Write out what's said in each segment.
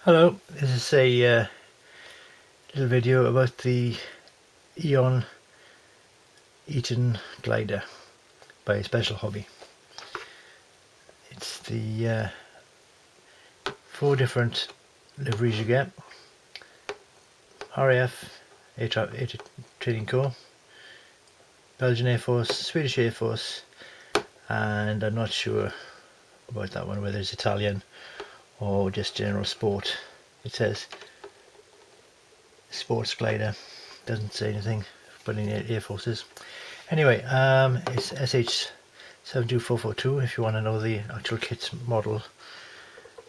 Hello, this is a little video about the EoN Eton glider by Special Hobby. It's the 4 different liveries you get: RAF, Air Training Corps, Belgian Air Force, Swedish Air Force, and I'm not sure about that one, whether it's Italian or just general sport. It says sports glider, doesn't say anything but in the Air Forces. Anyway, it's SH72442 if you want to know the actual kit model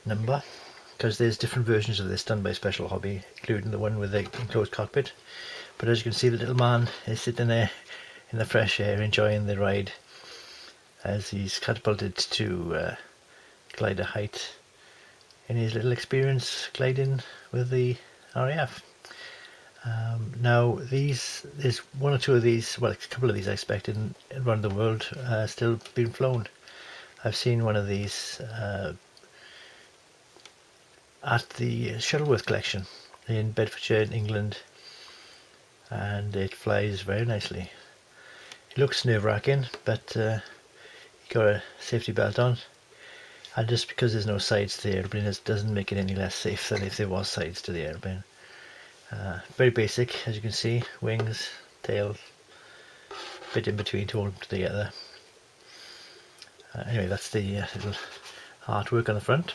number, because there's different versions of this done by Special Hobby, including the one with the enclosed cockpit. But as you can see, the little man is sitting there in the fresh air enjoying the ride as he's catapulted to glider height in his little experience gliding with the RAF. Now there's one or two of these, well, a couple of these I expect around the world still being flown. I've seen one of these at the Shuttleworth collection in Bedfordshire in England, and it flies very nicely. It looks nerve-wracking, but you got a safety belt on, and just because there's no sides to the airplane, it doesn't make it any less safe than if there was sides to the airplane. Very basic, as you can see: wings, tail, bit in between to hold them together. Anyway, that's the little artwork on the front.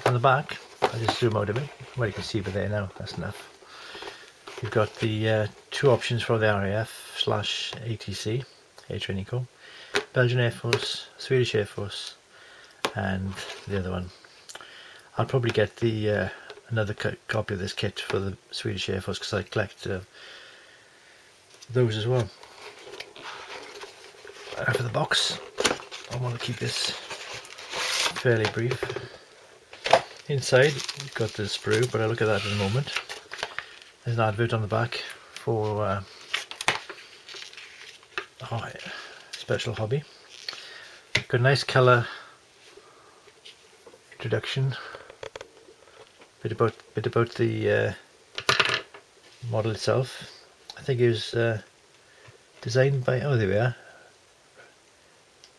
On the back, I'll just zoom out a bit. Well, you can see over there now, that's enough. You've got the 2 options for the RAF/ATC, Air Training Corps, Belgian Air Force, Swedish Air Force, and the other one. I'll probably get the another copy of this kit for the Swedish Air Force, because I collect those as well. For the box, I want to keep this fairly brief. Inside, you've got the sprue, but I'll look at that in a moment. There's an advert on the back for Special Hobby. Got a nice colour introduction. Bit about the model itself. I think it was designed by, oh, there we are,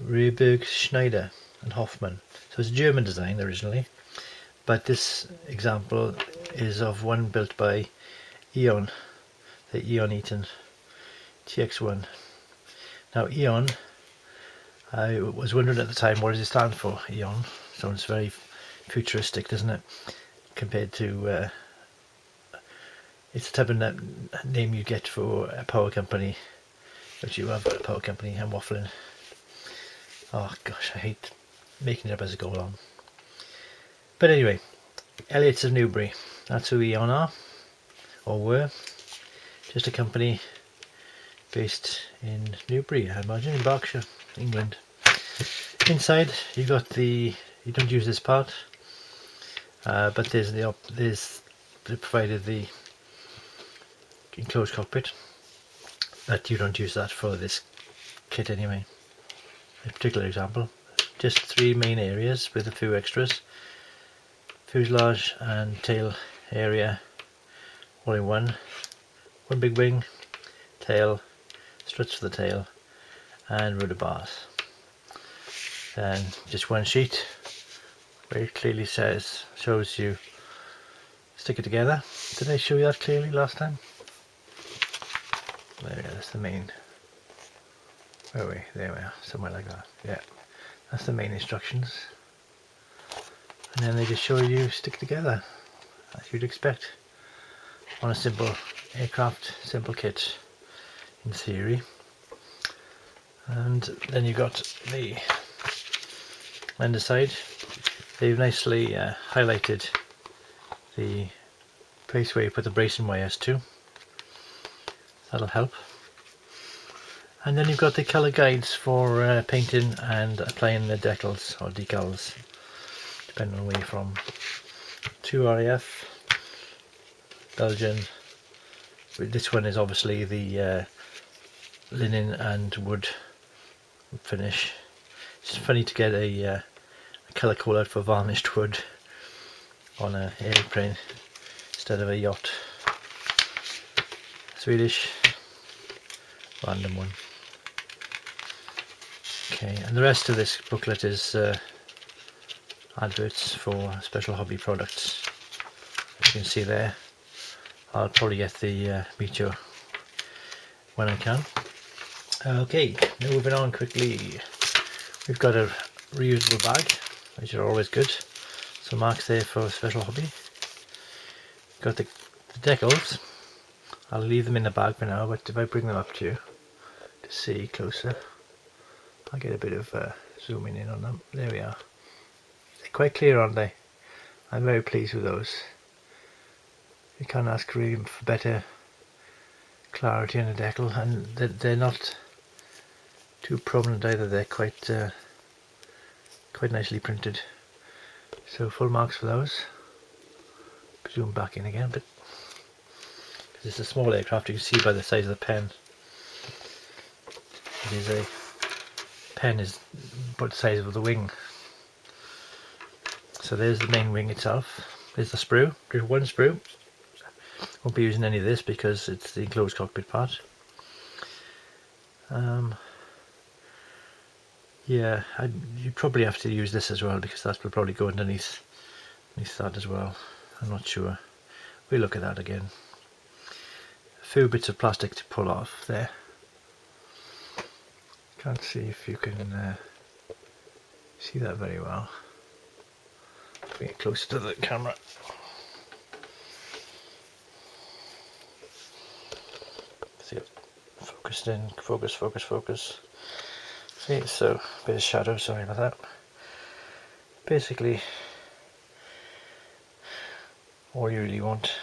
Rehberg, Schneider and Hoffmann. So it's a German design originally, but this example is of one built by EoN, the EoN Eton TX1. Now EoN, I was wondering at the time, what does it stand for? EoN sounds very futuristic, doesn't it? Compared to it's the type of name you get for a power company, which you have got a power company. I'm waffling. Oh gosh, I hate making it up as I go along. But anyway, Elliott's of Newbury, that's who EoN are, or were. Just a company based in Newbury, I imagine, in Berkshire, England. Inside, you got the, you don't use this part, but they provided the enclosed cockpit, but you don't use that for this kit anyway. A particular example, just 3 main areas with a few extras: fuselage and tail area, all in one big wing, tail, struts for the tail, and rudder bars. Then just one sheet where it clearly shows you stick it together. Did I show you that clearly last time? There we are, that's the main. Where are we? There we are, somewhere like that. Yeah, that's the main instructions. And then they just show you stick together, as you'd expect on a simple aircraft, simple kit in theory. And then you've got the underside. They've nicely highlighted the place where you put the bracing wires to. That'll help. And then you've got the colour guides for painting and applying the decals or decals, depending on where you're from. 2 RAF, Belgian. This one is obviously the linen and wood finish. It's funny to get a colour call out for varnished wood on an airplane instead of a yacht. Swedish, random one. Okay, and the rest of this booklet is adverts for special hobby products. As you can see there, I'll probably get the Meteor when I can. Okay, moving on quickly. We've got a reusable bag, which are always good. So marks there for special hobby. Got the decals. I'll leave them in the bag for now, but if I bring them up to you to see closer, I'll get a bit of zooming in on them. There we are. They're quite clear, aren't they? I'm very pleased with those. You can't ask really for better clarity in the decal, and they're not too prominent either. They're quite nicely printed. So full marks for those. Zoom back in again, but because it's a small aircraft, you can see by the size of the pen. It is a pen is about the size of the wing. So there's the main wing itself. There's the sprue. There's one sprue. Won't be using any of this because it's the enclosed cockpit part. Yeah, you probably have to use this as well because that will probably go underneath that as well. I'm not sure. We'll look at that again. A few bits of plastic to pull off there. Can't see if you can see that very well. Bring it closer to the camera. See it focused in. Focus. See, so a bit of shadow. Sorry about that. Basically, all you really want.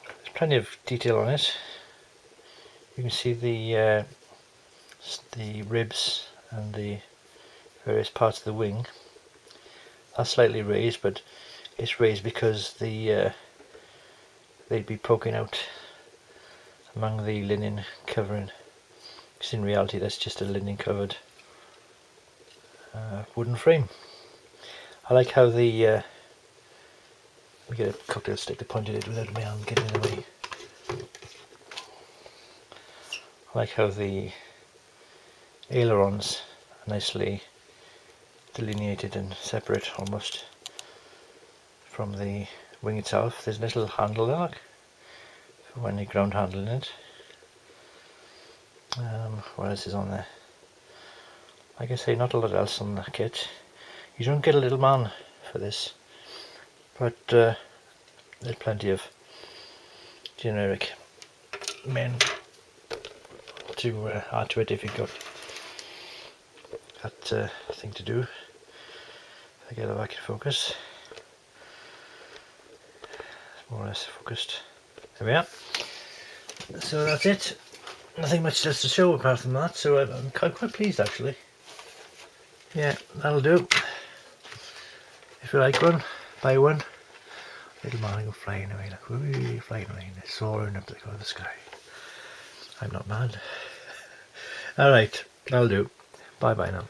There's plenty of detail on it. You can see the ribs and the various parts of the wing. That's slightly raised, but it's raised because they'd be poking out among the linen covering. Because in reality, that's just a linen covered wooden frame. I like how the we get a cocktail stick to point at it without my arm getting in the way. I like how the ailerons are nicely delineated and separate almost from the wing itself. There's a little handle there, look, for when you're ground handling it. What else is on there? Like I say, not a lot else on the kit. You don't get a little man for this, but there's plenty of generic men to add to it if you've got that thing to do. If I get it back in focus, it's more or less focused. There we are. So that's it. Nothing much else to show apart from that, so I'm quite pleased actually. Yeah, that'll do. If you like one, buy one. Little man go flying away, look, whee, flying away, and soaring up the sky. I'm not mad. Alright, that'll do. Bye bye now.